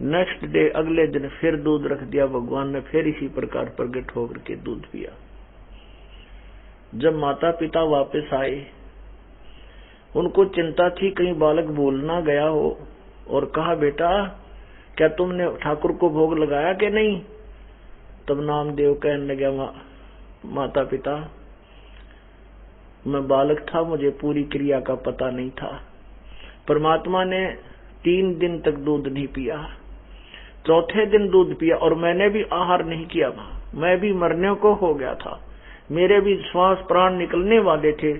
नेक्स्ट डे, अगले दिन फिर दूध रख दिया। भगवान ने फिर इसी प्रकार प्रकट होकर के दूध पिया। जब माता पिता वापस आए, उनको चिंता थी कहीं बालक भूल ना गया हो, और कहा बेटा क्या तुमने ठाकुर को भोग लगाया कि नहीं? तब नामदेव कहने लगा माता पिता, मैं बालक था, मुझे पूरी क्रिया का पता नहीं था। परमात्मा ने 3 दिन तक दूध नहीं पिया, चौथे दिन दूध पिया, और मैंने भी आहार नहीं किया था। मैं भी मरने को हो गया था, मेरे भी श्वास प्राण निकलने वाले थे।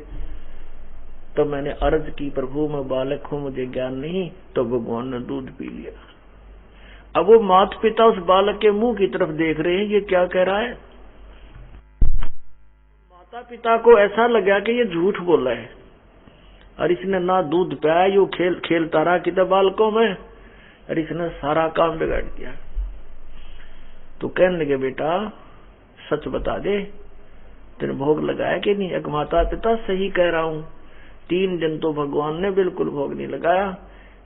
तो मैंने अर्ज की, प्रभु मैं बालक हूं, मुझे ज्ञान नहीं। तो भगवान ने दूध पी लिया। अब वो माता पिता उस बालक के मुंह की तरफ देख रहे हैं, ये क्या कह रहा है। माता पिता को ऐसा लगा कि ये झूठ बोला है, और इसने ना दूध पिया, यो खेलता रहा किधर बालकों में, और इसने सारा काम बिगाड़ दिया। तो कहने लगे बेटा सच बता दे, तेने भोग लगाया कि नहीं? एक माता पिता सही कह रहा हूं, 3 दिन तो भगवान ने बिल्कुल भोग नहीं लगाया,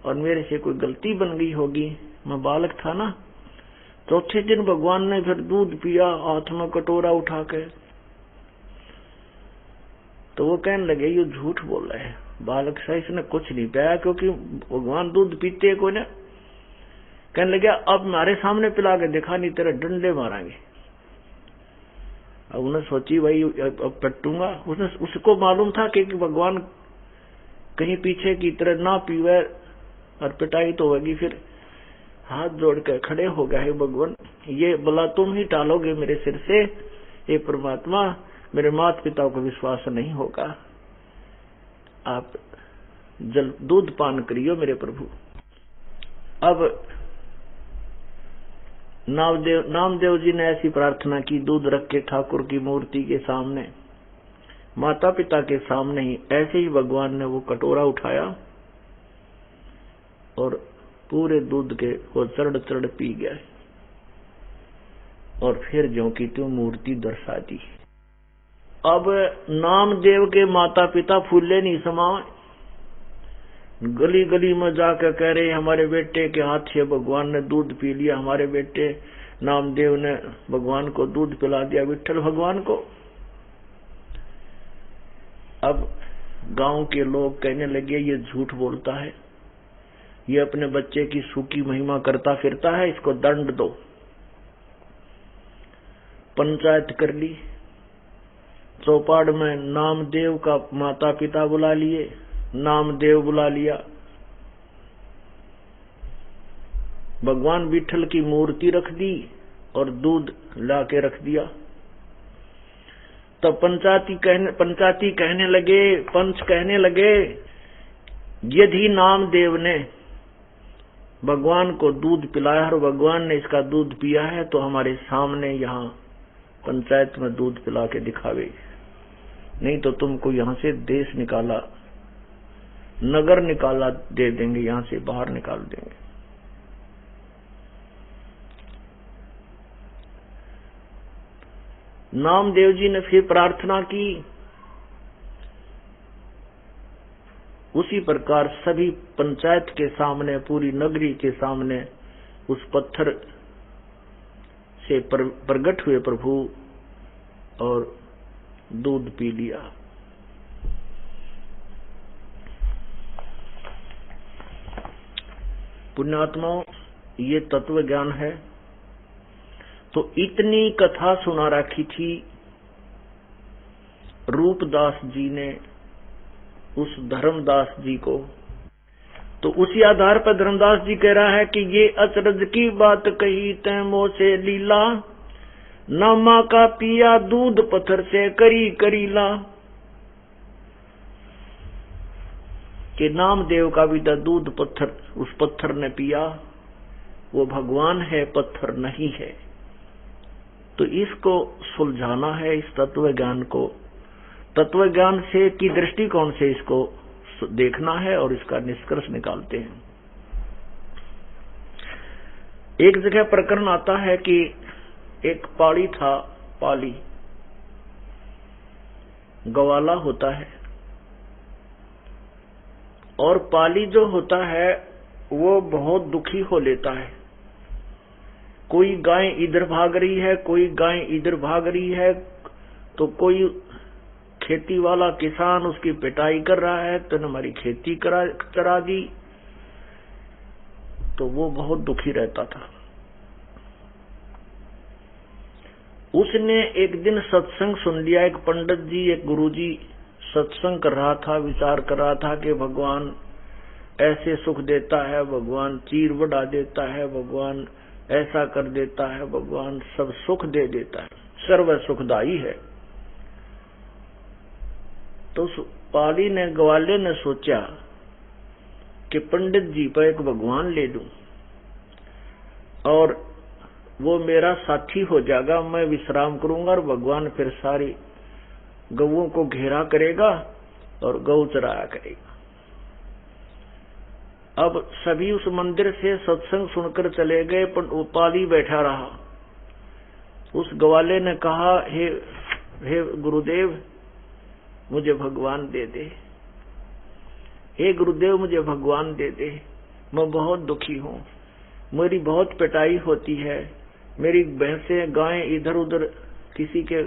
और मेरे से कोई गलती बन गई होगी, मैं बालक था ना। चौथे दिन भगवान ने फिर दूध पिया, हाथ में कटोरा उठा के। तो वो कहने लगे ये झूठ बोल रहे हैं, बालक सा इसने कुछ नहीं पिया, क्योंकि भगवान दूध पीते को ना। कहने लगे अब हमारे सामने पिला के दिखा, नहीं तेरे डंडे मारेंगे। अब उन्हें सोची भाई अब पटूंगा। उसको मालूम था कि भगवान कहीं पीछे की तरह ना पीवे और पिटाई तो होगी। फिर हाथ जोड़ कर खड़े हो गए, भगवान ये भला तुम ही टालोगे मेरे सिर से, ये परमात्मा मेरे माता पिता को विश्वास नहीं होगा, आप जल दूध पान करियो मेरे प्रभु। अब नामदेव जी ने ऐसी प्रार्थना की, दूध रख के ठाकुर की मूर्ति के सामने, माता पिता के सामने ही। ऐसे ही भगवान ने वो कटोरा उठाया और पूरे दूध के वो चढ़ पी गए, और फिर ज्यों की त्यों मूर्ति दर्शा दी। अब नामदेव के माता पिता फूले नहीं समाए, गली गली में जाकर कह रहे हमारे बेटे के हाथ से भगवान ने दूध पी लिया, हमारे बेटे नामदेव ने भगवान को दूध पिला दिया, विठ्ठल भगवान को। अब गांव के लोग कहने लगे ये झूठ बोलता है, ये अपने बच्चे की सूखी महिमा करता फिरता है, इसको दंड दो। पंचायत कर ली, चौपाड़ में नामदेव का माता पिता बुला लिए, नामदेव बुला लिया, भगवान विठल की मूर्ति रख दी और दूध लाके रख दिया। तो पंचायती कहने लगे, पंच कहने लगे, यदि नामदेव ने भगवान को दूध पिलाया और भगवान ने इसका दूध पिया है तो हमारे सामने यहाँ पंचायत में दूध पिला के दिखावे, नहीं तो तुमको यहाँ से देश निकाला, नगर निकाला दे देंगे, यहाँ से बाहर निकाल देंगे। नामदेव जी ने फिर प्रार्थना की। उसी प्रकार सभी पंचायत के सामने, पूरी नगरी के सामने उस पत्थर से प्रकट हुए प्रभु और दूध पी लिया। पुण्यात्माओं, ये तत्व ज्ञान है। तो इतनी कथा सुना रखी थी रूपदास जी ने उस धर्मदास जी को। तो उसी आधार पर धर्मदास जी कह रहा है कि ये अचरज की बात कही तै मोह से लीला, न माँ का पिया दूध पत्थर से करी करीला। कि नामदेव का भी दूध पत्थर उस पत्थर ने पिया, वो भगवान है, पत्थर नहीं है। तो इसको सुलझाना है, इस तत्व ज्ञान को, तत्व ज्ञान से की दृष्टिकोण से इसको देखना है और इसका निष्कर्ष निकालते हैं। एक जगह प्रकरण आता है कि एक पाली था, पाली गवाला होता है, और पाली जो होता है वो बहुत दुखी हो लेता है। कोई गाय इधर भाग रही है, कोई गाय इधर भाग रही है, तो कोई खेती वाला किसान उसकी पिटाई कर रहा है, तो हमारी खेती करा दी। तो वो बहुत दुखी रहता था। उसने एक दिन सत्संग सुन लिया। एक पंडित जी, एक गुरुजी सत्संग कर रहा था, विचार कर रहा था कि भगवान ऐसे सुख देता है, भगवान चीर बढ़ा देता है, भगवान ऐसा कर देता है, भगवान सब सुख दे देता है, सर्व सुखदाई है। तो पाली ने, ग्वाले ने सोचा कि पंडित जी पर एक भगवान ले दूं और वो मेरा साथी हो जाएगा, मैं विश्राम करूंगा और भगवान फिर सारी गौओं को घेरा करेगा और गौ चराया करेगा। अब सभी उस मंदिर से सत्संग सुनकर चले गए, पर वो पाली बैठा रहा। उस ग्वाले ने कहा, हे गुरुदेव मुझे भगवान दे दे, हे गुरुदेव मुझे भगवान दे दे, मैं बहुत दुखी हूं, मेरी बहुत पिटाई होती है, मेरी भैंसें गायें इधर उधर किसी के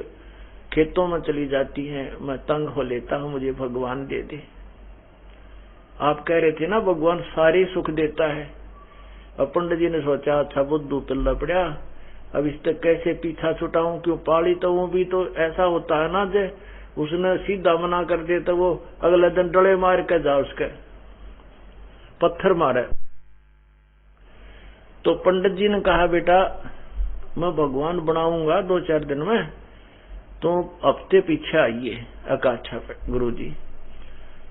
खेतों में चली जाती हैं, मैं तंग हो लेता हूं, मुझे भगवान दे दे। आप कह रहे थे ना भगवान सारे सुख देता है। अब पंडित जी ने सोचा, अच्छा बुद्धू पिल्ला पड़ा, अब इस तक कैसे पीछा छुटाऊं, क्यों पाली तो वो भी तो ऐसा होता है ना, जे उसने सीधा मना कर दे तो वो अगले दिन डले मार के जा, उसके पत्थर मारे। तो पंडित जी ने कहा, बेटा मैं भगवान बनाऊंगा 2-4 दिन में, तो हफ्ते पीछे आइए अकाछा पे गुरु जी।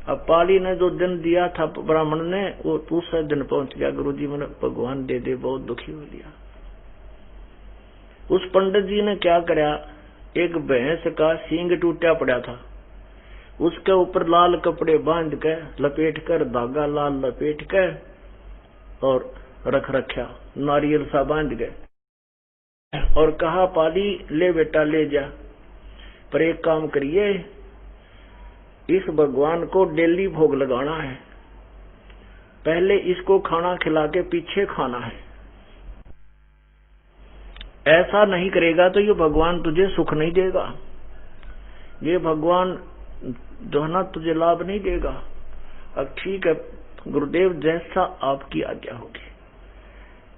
अब पाली ने जो दिन दिया था ब्राह्मण ने, वो दूसरे दिन पहुंच गया। गुरु जी मैंने भगवान दे दे, बहुत दुखी हो लिया। उस पंडित जी ने क्या कराया, एक भैंस का सींग टूटा पड़ा था, उसके ऊपर लाल कपड़े बांध के लपेट कर, धागा लाल लपेट के और रख रखा, नारियल सा बांध गए और कहा, पाली ले बेटा ले जा, पर एक काम करिए, इस भगवान को डेली भोग लगाना है, पहले इसको खाना खिला के पीछे खाना है। ऐसा नहीं करेगा तो ये भगवान तुझे सुख नहीं देगा, ये भगवान जो है ना तुझे लाभ नहीं देगा। अब ठीक है गुरुदेव, जैसा आपकी आज्ञा होगी।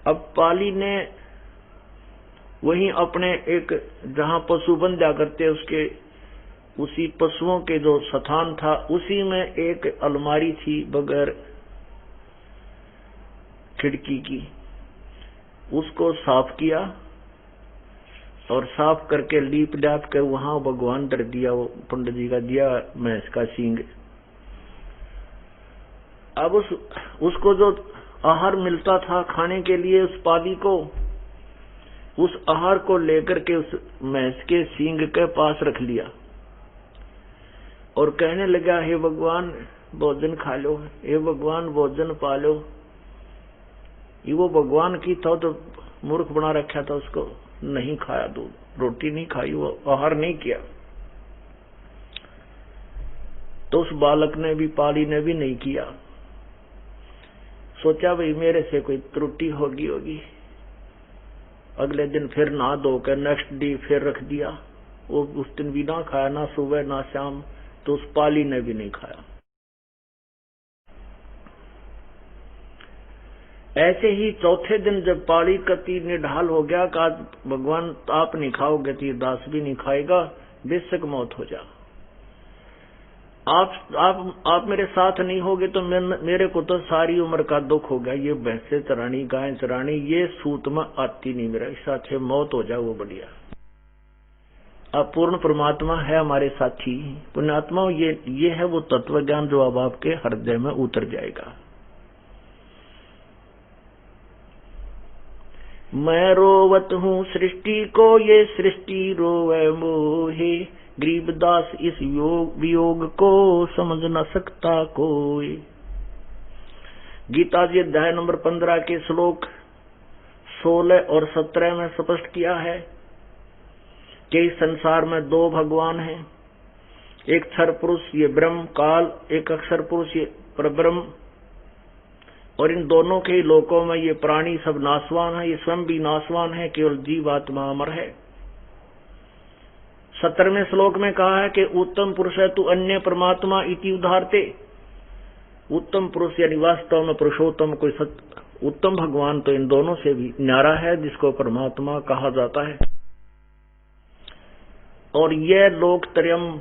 अब पाली ने वहीं अपने एक जहां पशु बंधा करते उसके उसी पशुओं के जो स्थान था, उसी में एक अलमारी थी बगैर खिड़की की, उसको साफ किया और साफ करके लीप डाप के वहां भगवान धर दिया, वो पंडित जी का दिया भैंस का सींग। अब उसको जो आहार मिलता था खाने के लिए, उस पाली को, उस आहार को लेकर के उस भैंस के सींग के पास रख लिया और कहने लगा, हे भगवान भोजन खा लो, हे भगवान भोजन पा लो। ये वो भगवान की था तो मूर्ख बना रखा था, उसको नहीं खाया, दूध रोटी नहीं खाई, वो आहार नहीं किया। तो उस बालक ने भी, पाली ने भी नहीं किया। सोचा भाई मेरे से कोई त्रुटि होगी। अगले दिन फिर नहा धो कर नेक्स्ट डे फिर रख दिया। वो उस दिन भी ना खाया, ना सुबह ना शाम, तो उस पाली ने भी नहीं खाया। ऐसे ही चौथे दिन जब पाली का तीर निढाल हो गया कि आज भगवान आप नहीं खाओगे, तीर दास भी नहीं खाएगा, बेशक मौत हो जा, आप मेरे साथ नहीं होगे तो मेरे को तो सारी उम्र का दुख हो गया। ये भैंसे चरानी, गाय चरानी, ये सूत में आती नहीं मेरा, इससे अच्छे मौत हो जाए वो बढ़िया। अब पूर्ण परमात्मा है हमारे साथी पुण्यात्मा, ये है वो तत्व ज्ञान जो अब आपके हृदय में उतर जाएगा। मैं रोवत हूँ सृष्टि को, ये सृष्टि रोवे मोहे, गरीबदास इस वियोग को समझ न सकता कोई। गीता जी अध्याय नंबर 15 के श्लोक 16 और 17 में स्पष्ट किया है कि इस संसार में दो भगवान हैं, एक क्षर पुरुष ये ब्रह्म काल, एक अक्षर पुरुष ये परब्रह्म, और इन दोनों के लोकों में ये प्राणी सब नाशवान है, ये स्वयं भी नाशवान है, केवल जीवात्मा अमर है। 17वें श्लोक में कहा है कि उत्तम पुरुष है तू अन्य परमात्मा इति उदाहरते। उत्तम पुरुष यानी वास्तव में पुरुषोत्तम कोई उत्तम भगवान तो इन दोनों से भी न्यारा है, जिसको परमात्मा कहा जाता है। और यह लोकत्रयम्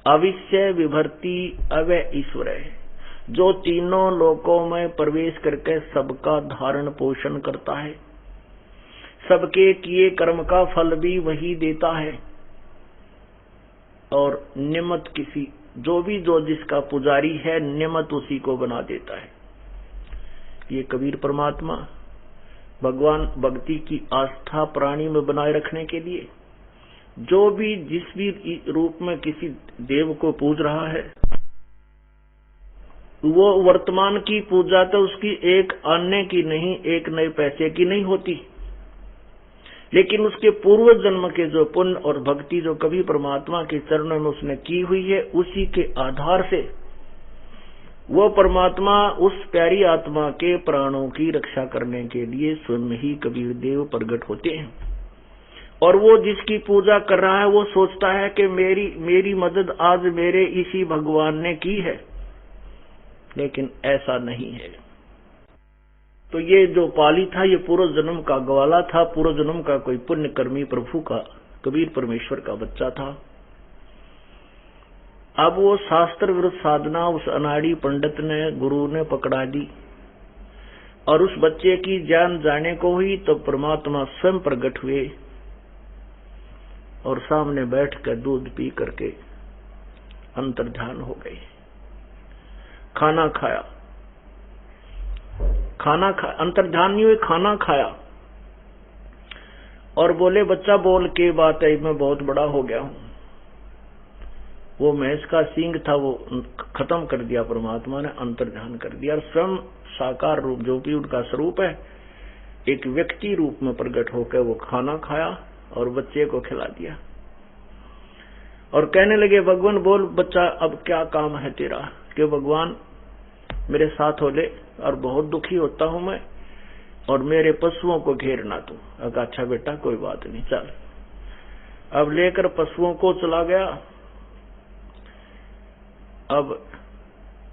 अविश्य विभर्ति अव्यय ईश्वर है, जो तीनों लोकों में प्रवेश करके सबका धारण पोषण करता है, सबके किए कर्म का फल भी वही देता है, और नियमत किसी जो जिसका पुजारी है नियमत उसी को बना देता है। ये कबीर परमात्मा भगवान भक्ति की आस्था प्राणी में बनाए रखने के लिए जो भी जिस भी रूप में किसी देव को पूज रहा है, वो वर्तमान की पूजा तो उसकी एक आने की नहीं, एक नए पैसे की नहीं होती, लेकिन उसके पूर्व जन्म के जो पुण्य और भक्ति जो कभी परमात्मा के चरणों में उसने की हुई है, उसी के आधार से वो परमात्मा उस प्यारी आत्मा के प्राणों की रक्षा करने के लिए स्वयं ही कबीर देव प्रकट होते हैं। और वो जिसकी पूजा कर रहा है वो सोचता है कि मेरी मदद आज मेरे इसी भगवान ने की है, लेकिन ऐसा नहीं है। तो ये जो पाली था ये पूर्व जन्म का ग्वाला था, पूर्व जन्म का कोई पुण्यकर्मी प्रभु का, कबीर परमेश्वर का बच्चा था। अब वो शास्त्र विरुद्ध साधना उस अनाड़ी पंडित ने, गुरु ने पकड़ा दी, और उस बच्चे की जान जाने को ही तो परमात्मा स्वयं प्रकट हुए और सामने बैठकर दूध पी करके अंतर्ध्यान हो गए। खाना खाया, अंतर्ध्यान नहीं हुए, खाना खाया और बोले बच्चा बोल के बात है, मैं बहुत बड़ा हो गया हूं। वो भैंस का सींग था वो खत्म कर दिया परमात्मा ने, अंतर्ध्यान कर दिया, और स्वयं साकार रूप जो कि उनका स्वरूप है एक व्यक्ति रूप में प्रकट होकर वो खाना खाया और बच्चे को खिला दिया और कहने लगे भगवान बोल बच्चा अब क्या काम है तेरा, कि भगवान मेरे साथ हो ले और बहुत दुखी होता हूं मैं, और मेरे पशुओं को घेरना तू। अच्छा बेटा कोई बात नहीं, चल। अब लेकर पशुओं को चला गया। अब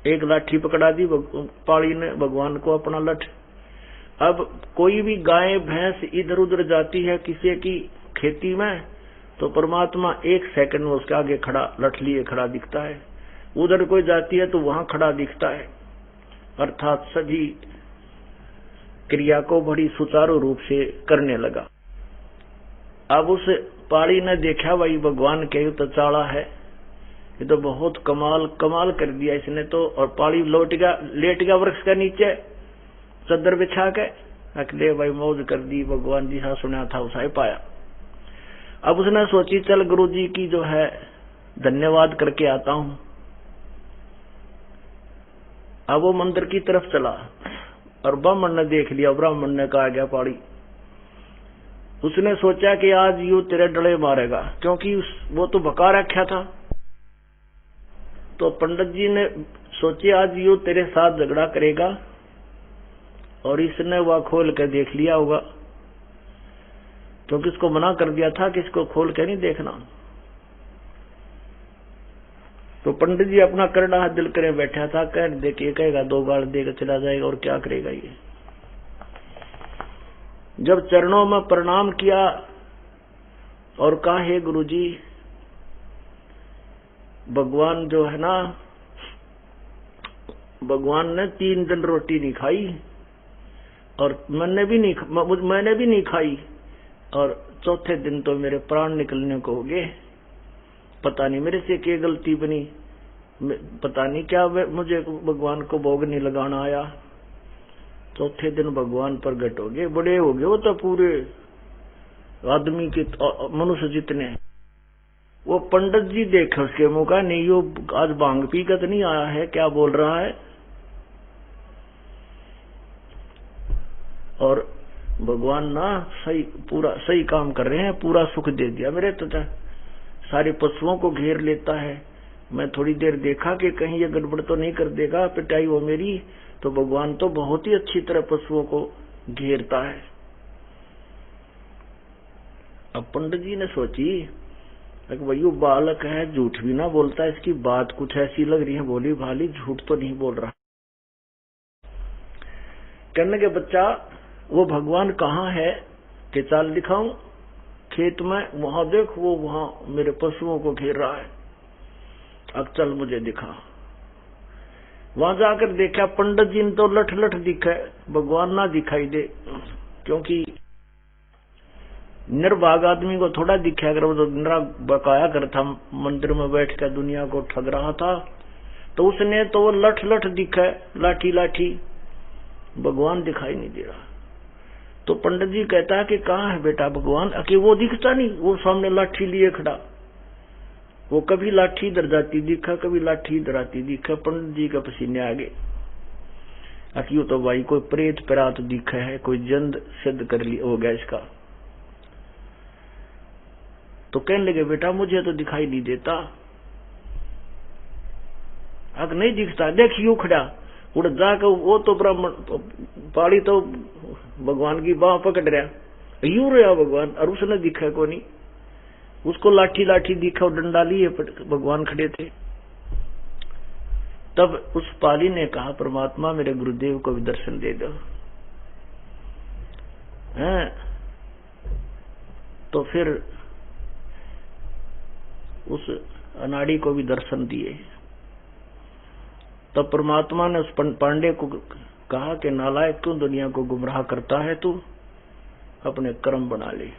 एक लाठी पकड़ा दी पाली ने भगवान को अपना लठ। अब कोई भी गाय भैंस इधर उधर जाती है किसी की खेती में तो परमात्मा एक सेकंड में उसके आगे खड़ा लठ लिए खड़ा दिखता है, उधर कोई जाती है तो वहां खड़ा दिखता है, अर्थात सभी क्रिया को बड़ी सुचारू रूप से करने लगा। अब उस पाली ने देखा भाई भगवान के तो चाला है, ये तो बहुत कमाल कर दिया इसने तो, और पाली लेट गया वृक्ष के नीचे चद्दर बिछा के, अकेले भाई मौज कर दी, भगवान जी हाँ सुना था उसा ही पाया। अब उसने सोची चल गुरु जी की जो है धन्यवाद करके आता हूं। अब वो मंदिर की तरफ चला और ब्राह्मण ने देख लिया, ब्राह्मण ने कहा गया पाड़ी, उसने सोचा कि आज यू तेरे डले मारेगा, क्योंकि वो तो भका रखा था। तो पंडित जी ने सोचे आज यू तेरे साथ झगड़ा करेगा, और इसने वह खोल के देख लिया होगा, क्योंकि इसको मना कर दिया था कि इसको खोल के नहीं देखना। तो पंडित जी अपना करड़ा हाथ दिल करे बैठा था, कह देखिए कहेगा दो गाल देकर चला जाएगा और क्या करेगा ये। जब चरणों में प्रणाम किया और कहा, हे गुरुजी, भगवान जो है ना, भगवान ने 3 दिन रोटी नहीं खाई और मैंने भी नहीं खाई, और चौथे दिन तो मेरे प्राण निकलने को हो गए। पता नहीं मेरे से क्या गलती बनी, पता नहीं क्या मुझे भगवान को भोग नहीं लगाना आया। चौथे दिन भगवान प्रगट हो गए, बड़े हो गए, वो तो पूरे आदमी के मनुष्य जितने। वो पंडित जी देखे उसके मुंह का, नहीं यो आज भांग पी कर नहीं आया है, क्या बोल रहा है। और भगवान ना पूरा सही काम कर रहे हैं, पूरा सुख दे दिया। मेरे तो सारे पशुओं को घेर लेता है। मैं थोड़ी देर देखा कि कहीं ये गड़बड़ तो नहीं कर देगा पिटाई वो मेरी, तो भगवान तो बहुत ही अच्छी तरह पशुओं को घेरता है। अब पंडित जी ने सोची, भाई वो बालक है, झूठ भी ना बोलता, इसकी बात कुछ ऐसी लग रही है, भोली भाली, झूठ तो नहीं बोल रहा। कहने के बच्चा, वो भगवान कहाँ है कि चाल दिखाऊं? खेत में, वहां देख, वो वहां मेरे पशुओं को घेर रहा है, अब चल मुझे दिखा। वहां जाकर देखा, पंडित जी ने तो लठ लठ दिखा, भगवान ना दिखाई दे, क्योंकि निर्भाग आदमी को थोड़ा दिखा। अगर वो तो बकाया करता, मंदिर में बैठ कर दुनिया को ठग रहा था, तो उसने तो वो लठ लठ दिखा, लाठी लाठी, भगवान दिखाई नहीं दे रहा। तो पंडित जी कहता है कि कहाँ है बेटा भगवान? कि वो दिखता नहीं, वो सामने लाठी लिए खड़ा, वो कभी लाठी इधर जाती दिखा, कभी लाठी इधर आती दिखा। पंडित जी का पसीने आ गए। अकियो तो भाई कोई प्रेत परात दिखा है, कोई जंद सिद्ध कर लिया हो गया इसका। तो कहने लगे, बेटा मुझे तो दिखाई नहीं देता। अगर नहीं दिखता, देख यूं खड़ा, उड़ जाकर वो तो ब्राह्मण पाड़ी तो भगवान की बाह पकड़ रहा, यूं रहा भगवान, और उसने दिखा को नहीं। उसको लाठी लाठी दिखा और डंडा लिए भगवान खड़े थे। तब उस पाली ने कहा, परमात्मा मेरे गुरुदेव को भी दर्शन दे दो। तो फिर उस अनाड़ी को भी दर्शन दिए। तब परमात्मा ने उस पांडे को कहा कि नालायक, क्यों दुनिया को गुमराह करता है, तू अपने कर्म बना ले।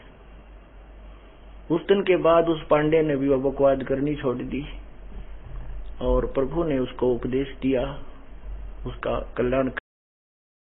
उस दिन के बाद उस पांडे ने भी बकवाद करनी छोड़ दी और प्रभु ने उसको उपदेश दिया, उसका कल्याण